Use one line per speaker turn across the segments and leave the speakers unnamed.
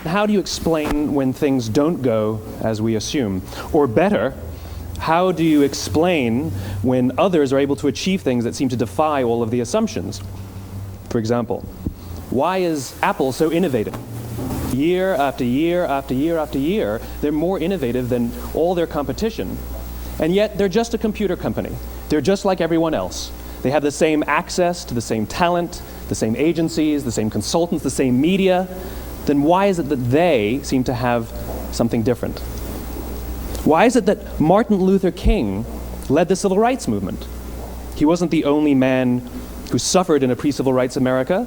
How do you explain when things don't go as we assume? Or better, how do you explain when others are able to achieve things that seem to defy all of the assumptions? For example, why is Apple so innovative? Year after year after year after year, they're more innovative than all their competition. And yet, they're just a computer company. They're just like everyone else. They have the same access to the same talent, the same agencies, the same consultants, the same media. Then why is it that they seem to have something different? Why is it that Martin Luther King led the civil rights movement? He wasn't the only man who suffered in a pre-civil rights America,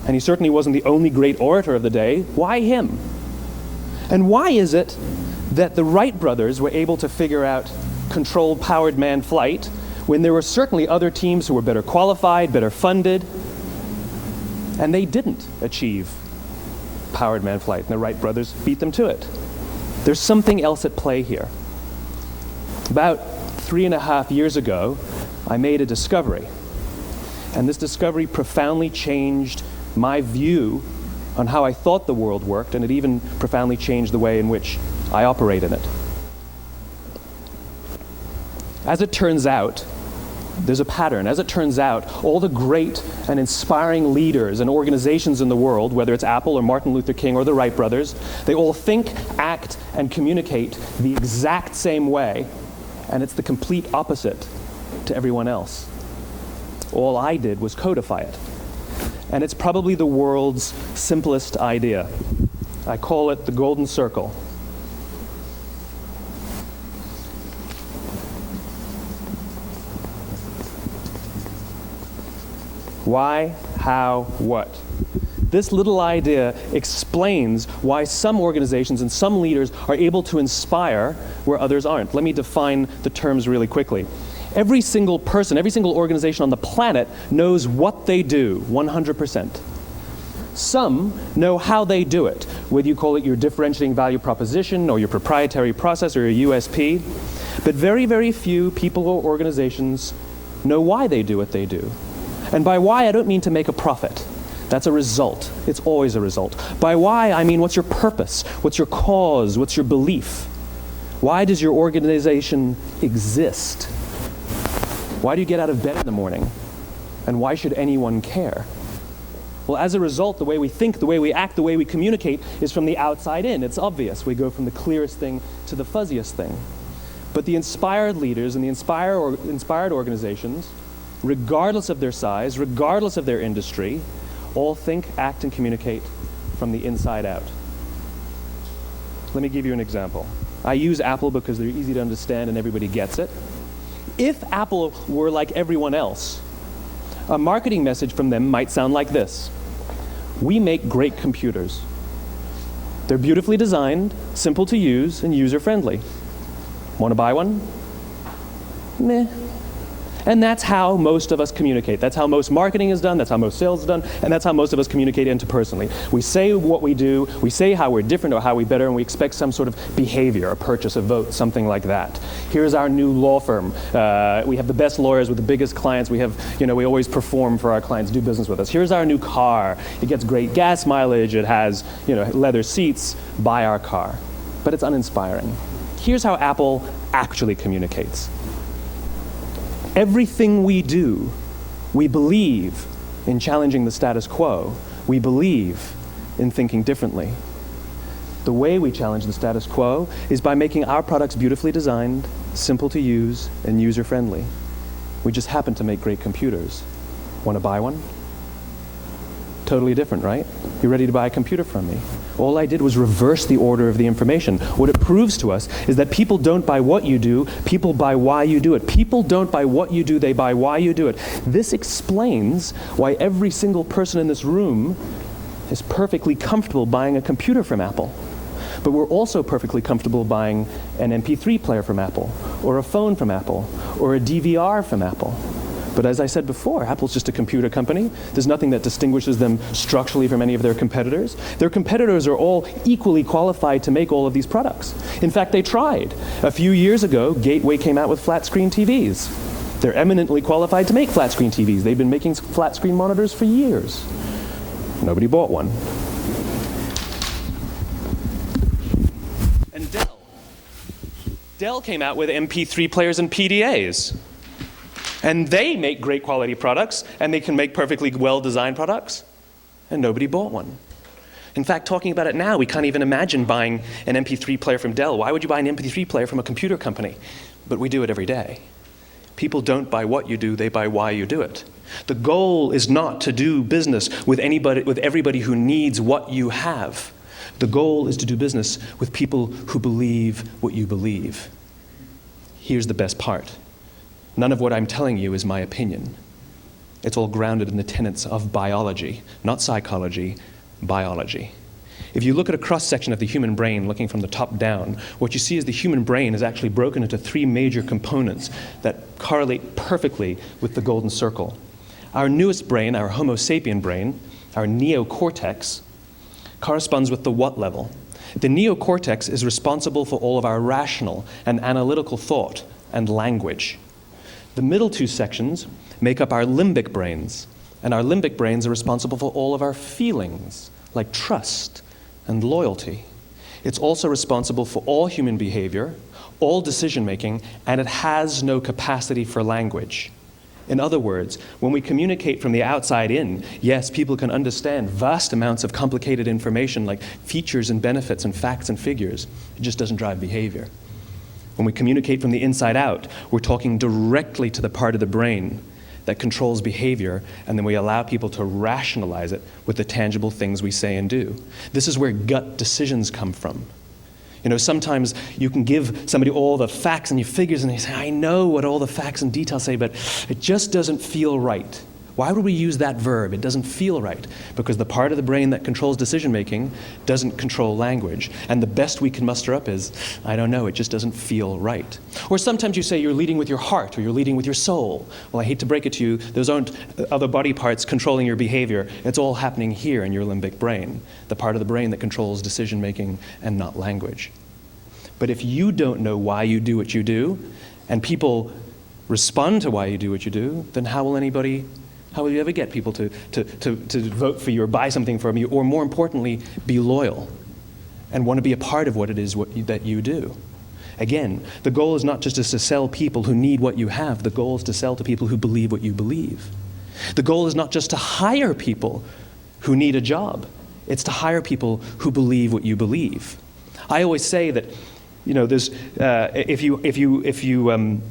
and he certainly wasn't the only great orator of the day. Why him? And why is it that the Wright brothers were able to figure out controlled powered manned flight when there were certainly other teams who were better qualified, better funded, and they didn't achieve powered manned flight, and the Wright brothers beat them to it? There's something else at play here. About 3.5 years ago, I made a discovery. And this discovery profoundly changed my view on how I thought the world worked, and it even profoundly changed the way in which I operate in it. As it turns out, there's a pattern. As it turns out, all the great and inspiring leaders and organizations in the world, whether it's Apple or Martin Luther King or the Wright brothers, they all think, act, and communicate the exact same way, and it's the complete opposite to everyone else. All I did was codify it. And it's probably the world's simplest idea. I call it the golden circle. Why, how, what? This little idea explains why some organizations and some leaders are able to inspire where others aren't. Let me define the terms really quickly. Every single person, every single organization on the planet knows what they do, 100%. Some know how they do it, whether you call it your differentiating value proposition or your proprietary process or your USP. But very, very few people or organizations know why they do what they do. And by why, I don't mean to make a profit. That's a result. It's always a result. By why, I mean what's your purpose? What's your cause? What's your belief? Why does your organization exist? Why do you get out of bed in the morning? And why should anyone care? Well, as a result, the way we think, the way we act, the way we communicate is from the outside in. It's obvious. We go from the clearest thing to the fuzziest thing. But the inspired leaders and the inspired organizations, regardless of their size, regardless of their industry, all think, act, and communicate from the inside out. Let me give you an example. I use Apple because they're easy to understand and everybody gets it. If Apple were like everyone else, a marketing message from them might sound like this. We make great computers. They're beautifully designed, simple to use, and user-friendly. Want to buy one? Meh. And that's how most of us communicate. That's how most marketing is done, that's how most sales is done, and that's how most of us communicate interpersonally. We say what we do, we say how we're different or how we're better, and we expect some sort of behavior, a purchase, a vote, something like that. Here's our new law firm. We have the best lawyers with the biggest clients. We have, we always perform for our clients, do business with us. Here's our new car. It gets great gas mileage. It has, leather seats. Buy our car. But it's uninspiring. Here's how Apple actually communicates. Everything we do, we believe in challenging the status quo. We believe in thinking differently. The way we challenge the status quo is by making our products beautifully designed, simple to use, and user-friendly. We just happen to make great computers. Want to buy one? Totally different, right? You're ready to buy a computer from me. All I did was reverse the order of the information. What it proves to us is that people don't buy what you do, people buy why you do it. People don't buy what you do, they buy why you do it. This explains why every single person in this room is perfectly comfortable buying a computer from Apple. But we're also perfectly comfortable buying an MP3 player from Apple, or a phone from Apple, or a DVR from Apple. But as I said before, Apple's just a computer company. There's nothing that distinguishes them structurally from any of their competitors. Their competitors are all equally qualified to make all of these products. In fact, they tried. A few years ago, Gateway came out with flat-screen TVs. They're eminently qualified to make flat-screen TVs. They've been making flat-screen monitors for years. Nobody bought one. Dell came out with MP3 players and PDAs. And they make great quality products, and they can make perfectly well-designed products, and nobody bought one. In fact, talking about it now, we can't even imagine buying an MP3 player from Dell. Why would you buy an MP3 player from a computer company? But we do it every day. People don't buy what you do, they buy why you do it. The goal is not to do business with everybody who needs what you have. The goal is to do business with people who believe what you believe. Here's the best part. None of what I'm telling you is my opinion. It's all grounded in the tenets of biology, not psychology, biology. If you look at a cross-section of the human brain, looking from the top down, what you see is the human brain is actually broken into three major components that correlate perfectly with the golden circle. Our newest brain, our Homo sapien brain, our neocortex, corresponds with the what level. The neocortex is responsible for all of our rational and analytical thought and language. The middle two sections make up our limbic brains, and our limbic brains are responsible for all of our feelings, like trust and loyalty. It's also responsible for all human behavior, all decision-making, and it has no capacity for language. In other words, when we communicate from the outside in, yes, people can understand vast amounts of complicated information like features and benefits and facts and figures. It just doesn't drive behavior. When we communicate from the inside out, we're talking directly to the part of the brain that controls behavior, and then we allow people to rationalize it with the tangible things we say and do. This is where gut decisions come from. You know, sometimes you can give somebody all the facts and your figures, and they say, I know what all the facts and details say, but it just doesn't feel right. Why would we use that verb? It doesn't feel right. Because the part of the brain that controls decision-making doesn't control language. And the best we can muster up is, I don't know, it just doesn't feel right. Or sometimes you say you're leading with your heart or you're leading with your soul. Well, I hate to break it to you, those aren't other body parts controlling your behavior. It's all happening here in your limbic brain, the part of the brain that controls decision-making and not language. But if you don't know why you do what you do, and people respond to why you do what you do, then how will you ever get people to vote for you or buy something from you, or more importantly, be loyal and want to be a part of what it is that you do? Again, the goal is not just to sell people who need what you have. The goal is to sell to people who believe what you believe. The goal is not just to hire people who need a job. It's to hire people who believe what you believe. I always say that, you know, there's if you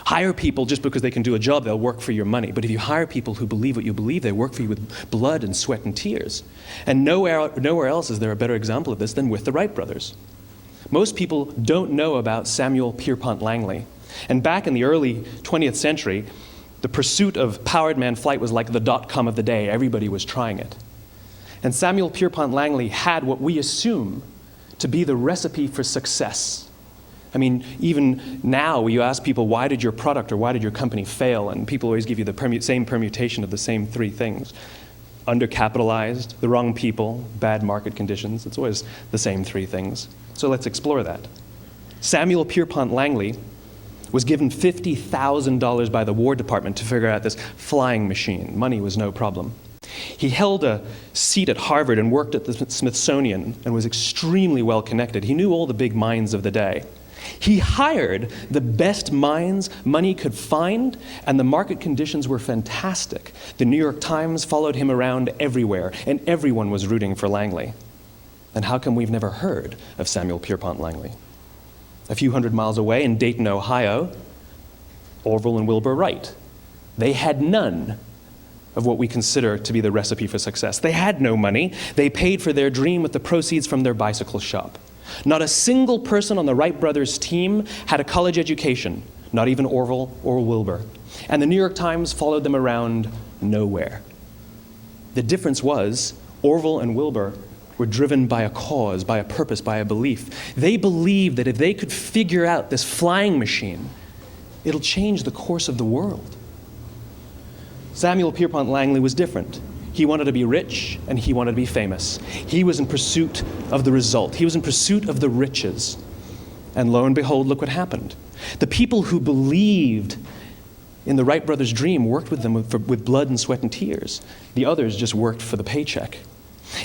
hire people just because they can do a job, they'll work for your money. But if you hire people who believe what you believe, they work for you with blood and sweat and tears. And nowhere else is there a better example of this than with the Wright brothers. Most people don't know about Samuel Pierpont Langley. And back in the early 20th century, the pursuit of powered man flight was like the dot-com of the day. Everybody was trying it. And Samuel Pierpont Langley had what we assume to be the recipe for success. I mean, even now, you ask people, why did your product or why did your company fail? And people always give you the same permutation of the same three things. Undercapitalized, the wrong people, bad market conditions. It's always the same three things. So let's explore that. Samuel Pierpont Langley was given $50,000 by the War Department to figure out this flying machine. Money was no problem. He held a seat at Harvard and worked at the Smithsonian and was extremely well connected. He knew all the big minds of the day. He hired the best minds money could find, and the market conditions were fantastic. The New York Times followed him around everywhere, and everyone was rooting for Langley. And how come we've never heard of Samuel Pierpont Langley? A few hundred miles away in Dayton, Ohio, Orville and Wilbur Wright. They had none of what we consider to be the recipe for success. They had no money. They paid for their dream with the proceeds from their bicycle shop. Not a single person on the Wright brothers' team had a college education, not even Orville or Wilbur. And the New York Times followed them around nowhere. The difference was Orville and Wilbur were driven by a cause, by a purpose, by a belief. They believed that if they could figure out this flying machine, it'll change the course of the world. Samuel Pierpont Langley was different. He wanted to be rich, and he wanted to be famous. He was in pursuit of the result. He was in pursuit of the riches. And lo and behold, look what happened. The people who believed in the Wright brothers' dream worked with them with blood and sweat and tears. The others just worked for the paycheck.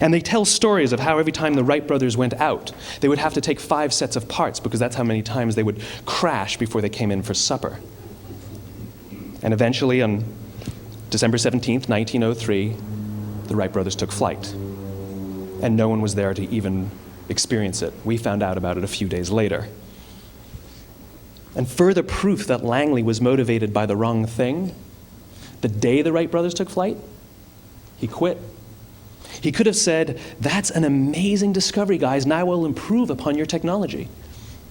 And they tell stories of how every time the Wright brothers went out, they would have to take 5 sets of parts because that's how many times they would crash before they came in for supper. And eventually, on December 17th, 1903, the Wright brothers took flight. And no one was there to even experience it. We found out about it a few days later. And further proof that Langley was motivated by the wrong thing, the day the Wright brothers took flight, he quit. He could have said, "That's an amazing discovery, guys. Now we'll improve upon your technology."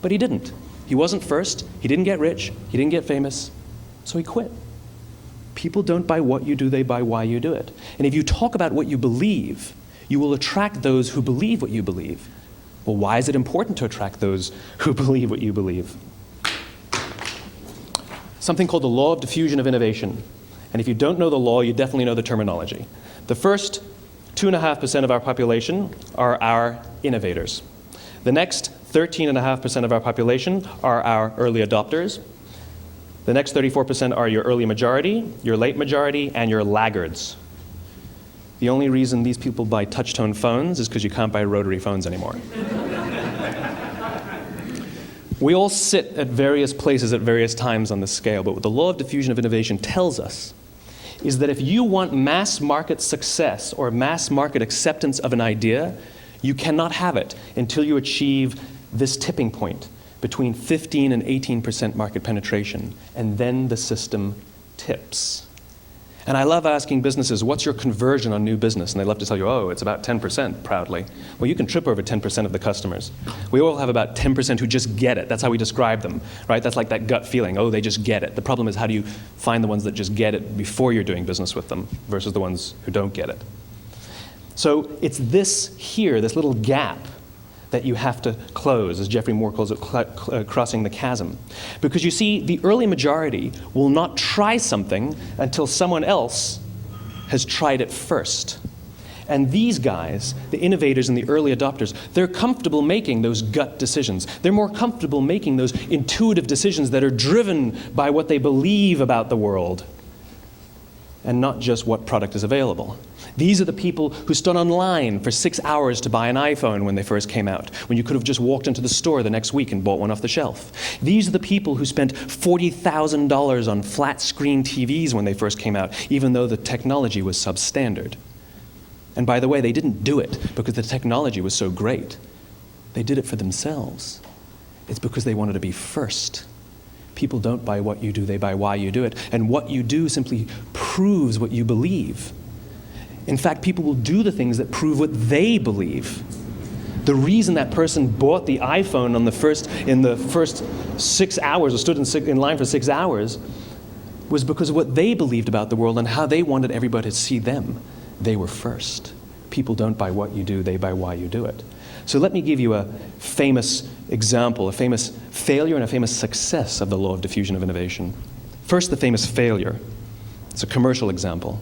But he didn't. He wasn't first. He didn't get rich. He didn't get famous. So he quit. People don't buy what you do, they buy why you do it. And if you talk about what you believe, you will attract those who believe what you believe. Well, why is it important to attract those who believe what you believe? Something called the law of diffusion of innovation. And if you don't know the law, you definitely know the terminology. The first 2.5% of our population are our innovators. The next 13.5% of our population are our early adopters. The next 34% are your early majority, your late majority, and your laggards. The only reason these people buy touch-tone phones is because you can't buy rotary phones anymore. We all sit at various places at various times on the scale, but what the law of diffusion of innovation tells us is that if you want mass market success or mass market acceptance of an idea, you cannot have it until you achieve this tipping point between 15 and 18% market penetration, and then the system tips. And I love asking businesses, what's your conversion on new business? And they love to tell you, oh, it's about 10%, proudly. Well, you can trip over 10% of the customers. We all have about 10% who just get it. That's how we describe them, right? That's like that gut feeling, oh, they just get it. The problem is, how do you find the ones that just get it before you're doing business with them versus the ones who don't get it? So it's this here, this little gap, that you have to close, as Geoffrey Moore calls it, crossing the chasm. Because you see, the early majority will not try something until someone else has tried it first. And these guys, the innovators and the early adopters, they're comfortable making those gut decisions. They're more comfortable making those intuitive decisions that are driven by what they believe about the world, and not just what product is available. These are the people who stood online for 6 hours to buy an iPhone when they first came out, when you could have just walked into the store the next week and bought one off the shelf. These are the people who spent $40,000 on flat screen TVs when they first came out, even though the technology was substandard. And by the way, they didn't do it because the technology was so great. They did it for themselves. It's because they wanted to be first. People don't buy what you do, they buy why you do it. And what you do simply proves what you believe. In fact, people will do the things that prove what they believe. The reason that person bought the iPhone in the first 6 hours, or stood in line for 6 hours, was because of what they believed about the world and how they wanted everybody to see them. They were first. People don't buy what you do, they buy why you do it. So let me give you a famous example, a famous failure and a famous success of the law of diffusion of innovation. First, the famous failure. It's a commercial example.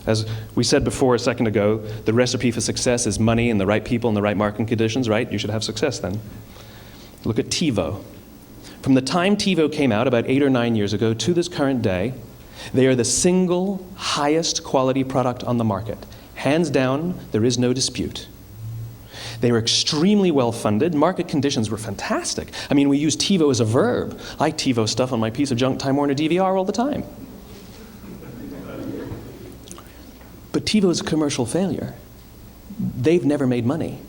As we said before a second ago, the recipe for success is money and the right people and the right marketing conditions, right? You should have success then. Look at TiVo. From the time TiVo came out about 8 or 9 years ago to this current day, they are the single highest quality product on the market. Hands down, there is no dispute. They were extremely well funded. Market conditions were fantastic. I mean, we use TiVo as a verb. I TiVo stuff on my piece of junk Time Warner DVR all the time. But TiVo is a commercial failure. They've never made money.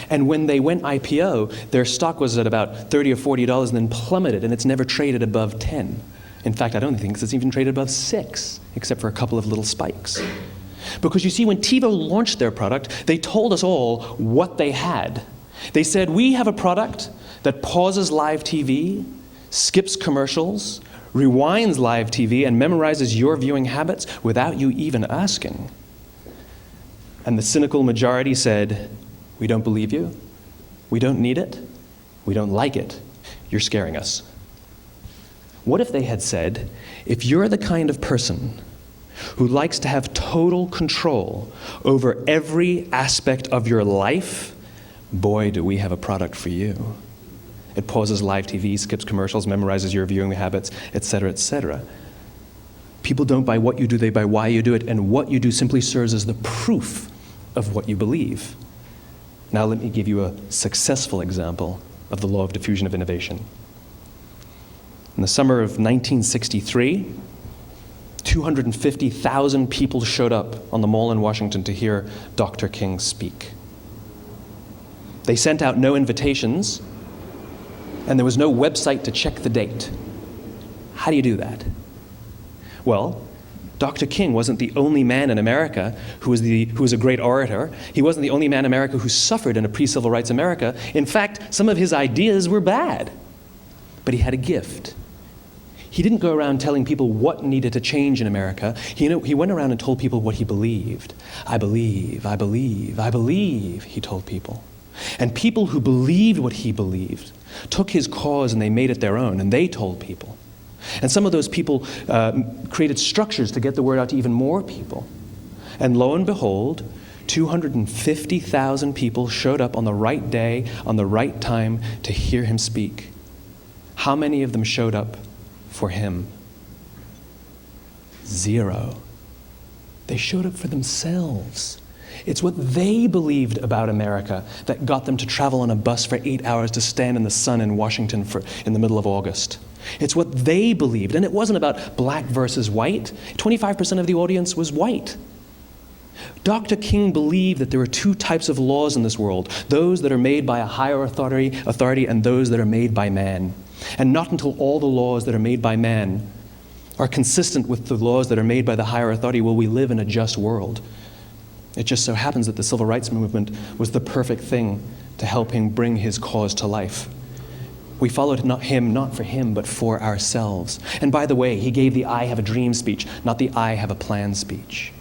And when they went IPO, their stock was at about $30 or $40 and then plummeted, and it's never traded above 10. In fact, I don't think it's even traded above 6, except for a couple of little spikes. Because you see, when TiVo launched their product, they told us all what they had. They said, we have a product that pauses live TV, skips commercials, rewinds live TV, and memorizes your viewing habits without you even asking. And the cynical majority said, we don't believe you, we don't need it, we don't like it, you're scaring us. What if they had said, if you're the kind of person who likes to have total control over every aspect of your life, boy, do we have a product for you. It pauses live TV, skips commercials, memorizes your viewing habits, etc., etc. People don't buy what you do, they buy why you do it, and what you do simply serves as the proof of what you believe. Now let me give you a successful example of the law of diffusion of innovation. In the summer of 1963, 250,000 people showed up on the Mall in Washington to hear Dr. King speak. They sent out no invitations, and there was no website to check the date. How do you do that? Well, Dr. King wasn't the only man in America who was a great orator. He wasn't the only man in America who suffered in a pre-civil rights America. In fact, some of his ideas were bad. But he had a gift. He didn't go around telling people what needed to change in America. He went around and told people what he believed. I believe, I believe, I believe, he told people. And people who believed what he believed took his cause and they made it their own, and they told people. And some of those people created structures to get the word out to even more people. And lo and behold, 250,000 people showed up on the right day, on the right time to hear him speak. How many of them showed up for him? 0. They showed up for themselves. It's what they believed about America that got them to travel on a bus for 8 hours to stand in the sun in Washington in the middle of August. It's what they believed, and it wasn't about black versus white. 25% of the audience was white. Dr. King believed that there are 2 types of laws in this world, those that are made by a higher authority and those that are made by man. And not until all the laws that are made by man are consistent with the laws that are made by the higher authority will we live in a just world. It just so happens that the civil rights movement was the perfect thing to help him bring his cause to life. We followed him not for him, but for ourselves. And by the way, he gave the I have a dream speech, not the I have a plan speech.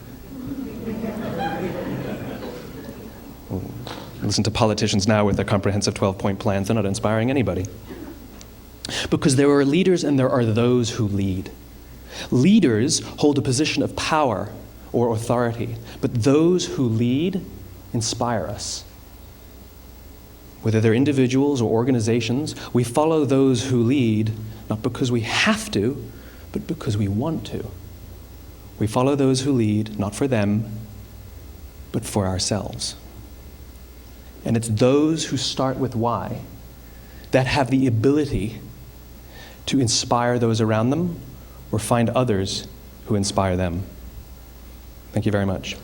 Listen to politicians now with their comprehensive 12-point plans. They're not inspiring anybody. Because there are leaders and there are those who lead. Leaders hold a position of power or authority, but those who lead inspire us. Whether they're individuals or organizations, we follow those who lead, not because we have to, but because we want to. We follow those who lead, not for them, but for ourselves. And it's those who start with why that have the ability to inspire those around them or find others who inspire them. Thank you very much.